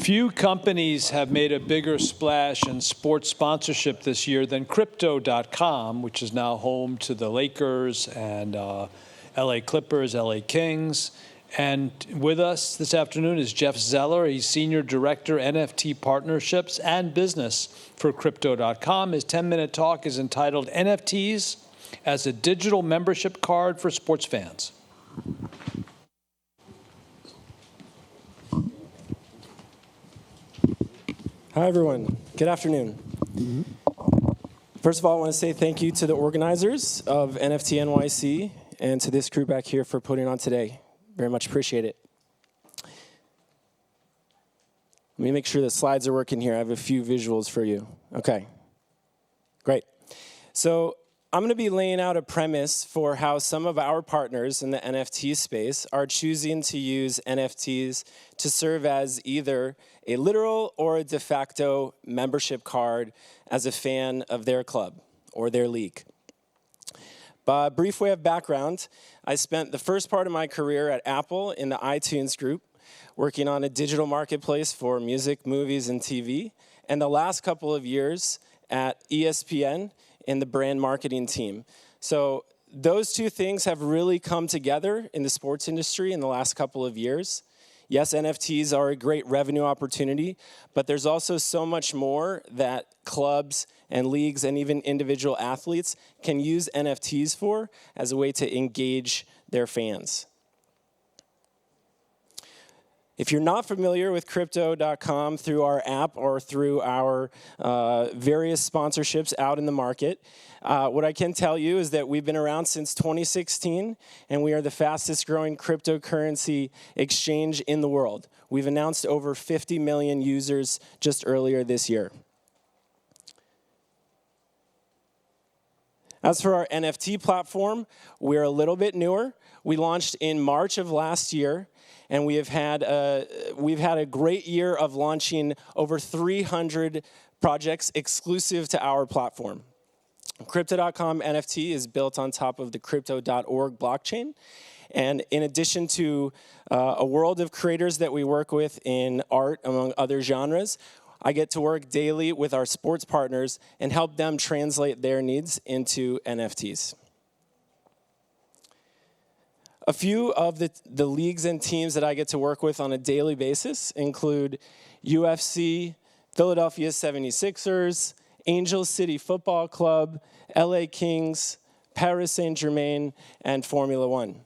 Few companies have made a bigger splash in sports sponsorship this year than Crypto.com, which is now home to the Lakers and LA Clippers, LA Kings. And with us this afternoon is Jeff Zeller. He's Senior Director, NFT Partnerships and Business for Crypto.com. His 10-minute talk is entitled NFTs as a Digital Membership Card for Sports Fans. Hi, everyone. Good afternoon. First of all, I want to say thank you to the organizers of NFT.NYC and to this crew back here for putting on today. Very much appreciate it. Let me make sure the slides are working here. I have a few visuals for you. Okay, great. So I'm going to be laying out a premise for how some of our partners in the NFT space are choosing to use NFTs to serve as either a literal or a de facto membership card as a fan of their club or their league. By a brief way of background, I spent the first part of my career at Apple in the iTunes group, working on a digital marketplace for music, movies, and TV, and the last couple of years at ESPN in the brand marketing team. So those two things have really come together in the sports industry in the last couple of years. Yes, NFTs are a great revenue opportunity, but there's also so much more that clubs and leagues and even individual athletes can use NFTs for as a way to engage their fans. If you're not familiar with Crypto.com through our app or through our various sponsorships out in the market, what I can tell you is that we've been around since 2016, and we are the fastest growing cryptocurrency exchange in the world. We've announced over 50 million users just earlier this year. As for our NFT platform, we're a little bit newer. We launched in March of last year. And we've had a great year of launching over 300 projects exclusive to our platform. Crypto.com NFT is built on top of the Crypto.org blockchain. And in addition to a world of creators that we work with in art, among other genres, I get to work daily with our sports partners and help them translate their needs into NFTs. A few of the leagues and teams that I get to work with on a daily basis include UFC, Philadelphia 76ers, Angel City Football Club, LA Kings, Paris Saint-Germain, and Formula One.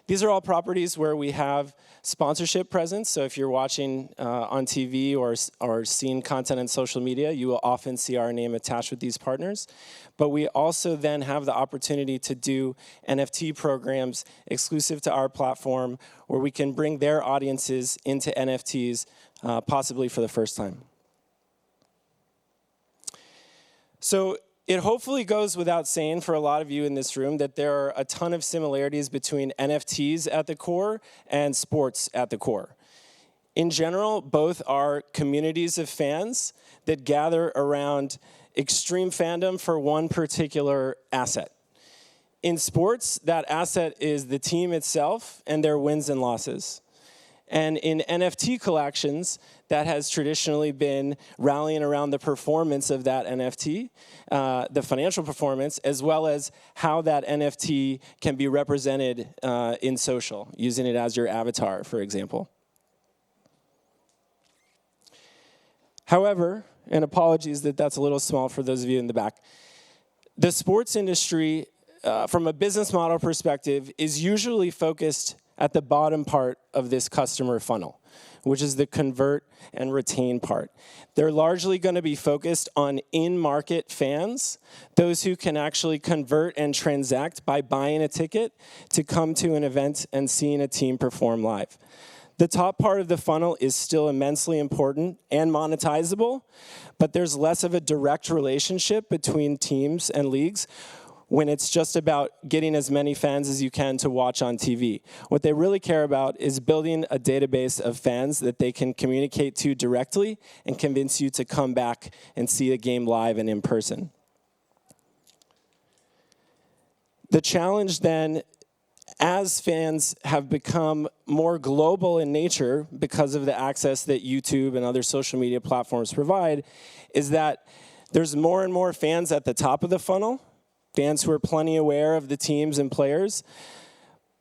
These are all properties where we have sponsorship presence. So if you're watching on TV or seeing content on social media, you will often see our name attached with these partners. But we also then have the opportunity to do NFT programs exclusive to our platform where we can bring their audiences into NFTs, possibly for the first time. So it hopefully goes without saying for a lot of you in this room that there are a ton of similarities between NFTs at the core and sports at the core. In general, both are communities of fans that gather around extreme fandom for one particular asset. In sports, that asset is the team itself and their wins and losses. And in NFT collections, that has traditionally been rallying around the performance of that NFT, the financial performance, as well as how that NFT can be represented in social, using it as your avatar, for example. However, and apologies that that's a little small for those of you in the back, the sports industry, from a business model perspective, is usually focused at the bottom part of this customer funnel, which is the convert and retain part. They're largely going to be focused on in-market fans, those who can actually convert and transact by buying a ticket to come to an event and seeing a team perform live. The top part of the funnel is still immensely important and monetizable, but there's less of a direct relationship between teams and leagues when it's just about getting as many fans as you can to watch on TV. What they really care about is building a database of fans that they can communicate to directly and convince you to come back and see a game live and in person. The challenge then as fans have become more global in nature because of the access that YouTube and other social media platforms provide, is that there's more and more fans at the top of the funnel, fans who are plenty aware of the teams and players,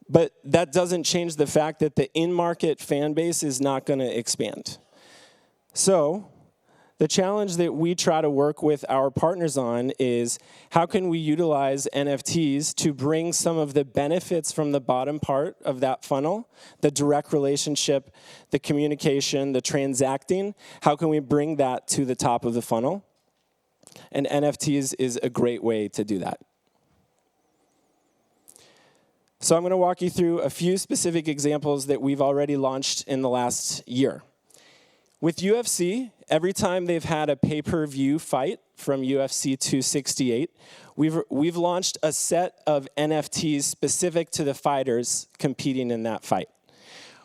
but that doesn't change the fact that the in-market fan base is not going to expand. So the challenge that we try to work with our partners on is how can we utilize NFTs to bring some of the benefits from the bottom part of that funnel, the direct relationship, the communication, the transacting, how can we bring that to the top of the funnel? And NFTs is a great way to do that. So I'm going to walk you through a few specific examples that we've already launched in the last year. With UFC, every time they've had a pay-per-view fight from UFC 268, we've launched a set of NFTs specific to the fighters competing in that fight.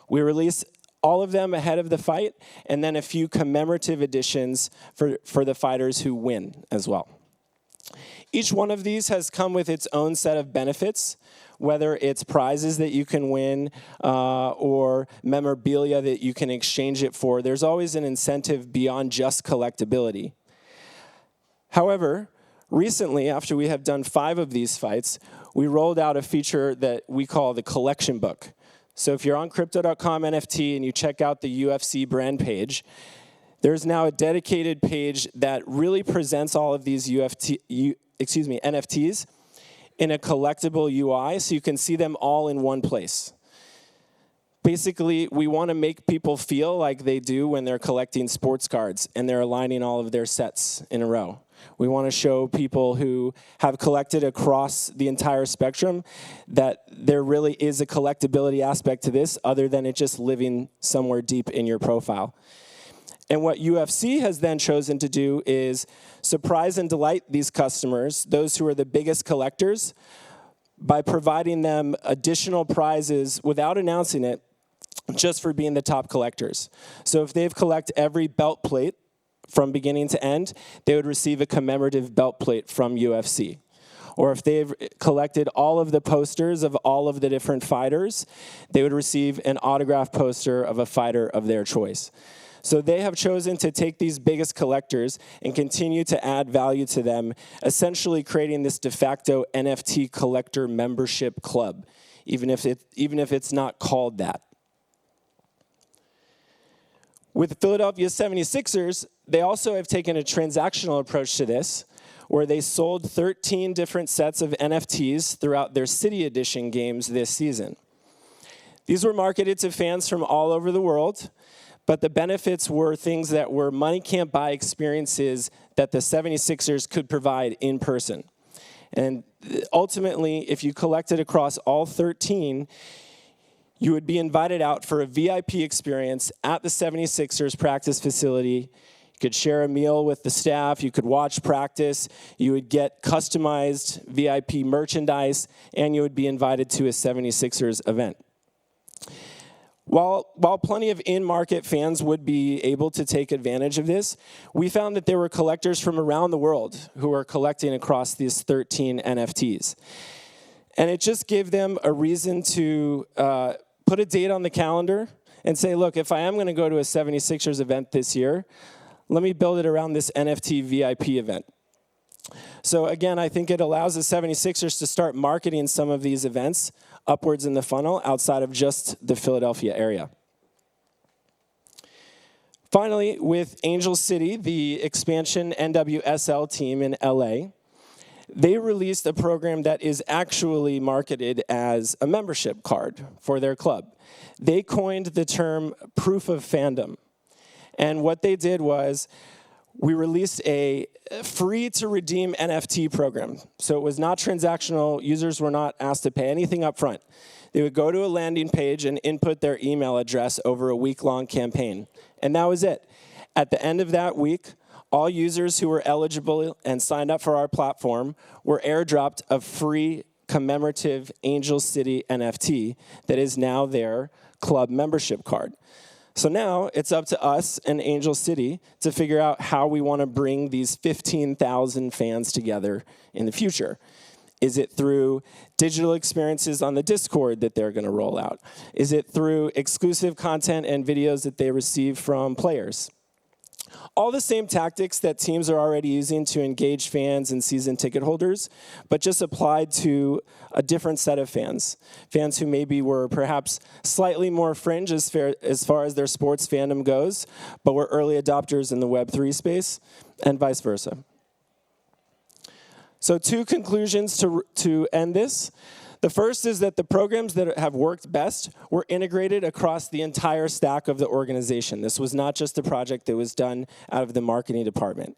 We release all of them ahead of the fight, and then a few commemorative editions for the fighters who win as well. Each one of these has come with its own set of benefits, whether it's prizes that you can win or memorabilia that you can exchange it for. There's always an incentive beyond just collectability. However, recently, after we have done 5 of these fights, we rolled out a feature that we call the collection book. So if you're on Crypto.com NFT and you check out the UFC brand page, there's now a dedicated page that really presents all of these NFTs in a collectible UI, so you can see them all in one place. Basically, we want to make people feel like they do when they're collecting sports cards and they're aligning all of their sets in a row. We want to show people who have collected across the entire spectrum that there really is a collectability aspect to this other than it just living somewhere deep in your profile. And what UFC has then chosen to do is surprise and delight these customers, those who are the biggest collectors, by providing them additional prizes without announcing it, just for being the top collectors. So if they've collected every belt plate from beginning to end, they would receive a commemorative belt plate from UFC. Or if they've collected all of the posters of all of the different fighters, they would receive an autographed poster of a fighter of their choice. So they have chosen to take these biggest collectors and continue to add value to them, essentially creating this de facto NFT collector membership club, even if it's not called that. With the Philadelphia 76ers, they also have taken a transactional approach to this, where they sold 13 different sets of NFTs throughout their City Edition games this season. These were marketed to fans from all over the world, but the benefits were things that were money-can't-buy experiences that the 76ers could provide in person. And ultimately, if you collected across all 13, you would be invited out for a VIP experience at the 76ers practice facility. You could share a meal with the staff. You could watch practice. You would get customized VIP merchandise, and you would be invited to a 76ers event. While plenty of in-market fans would be able to take advantage of this, we found that there were collectors from around the world who are collecting across these 13 NFTs. And it just gave them a reason to put a date on the calendar and say, look, if I am going to go to a 76ers event this year, let me build it around this NFT VIP event. So again, I think it allows the 76ers to start marketing some of these events upwards in the funnel outside of just the Philadelphia area. Finally, with Angel City, the expansion NWSL team in LA, they released a program that is actually marketed as a membership card for their club. They coined the term proof of fandom. And what they did was we released a free-to-redeem NFT program. So it was not transactional. Users were not asked to pay anything up front. They would go to a landing page and input their email address over a week-long campaign. And that was it. At the end of that week, all users who were eligible and signed up for our platform were airdropped a free commemorative Angel City NFT that is now their club membership card. So now it's up to us and Angel City to figure out how we want to bring these 15,000 fans together in the future. Is it through digital experiences on the Discord that they're going to roll out? Is it through exclusive content and videos that they receive from players? All the same tactics that teams are already using to engage fans and season ticket holders, but just applied to a different set of fans. Fans who maybe were perhaps slightly more fringe as far as their sports fandom goes, but were early adopters in the Web3 space, and vice versa. So 2 conclusions to end this. The first is that the programs that have worked best were integrated across the entire stack of the organization. This was not just a project that was done out of the marketing department.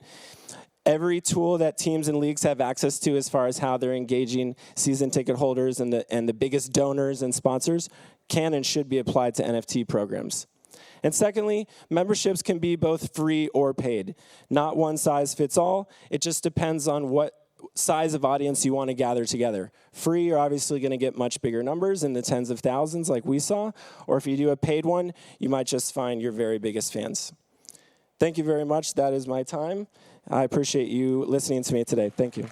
Every tool that teams and leagues have access to as far as how they're engaging season ticket holders and the biggest donors and sponsors can and should be applied to NFT programs. And secondly, memberships can be both free or paid. Not one size fits all. It just depends on what size of audience you want to gather together. Free, you're obviously going to get much bigger numbers in the tens of thousands like we saw, or if you do a paid one, you might just find your very biggest fans. Thank you very much. That is my time. I appreciate you listening to me today. Thank you.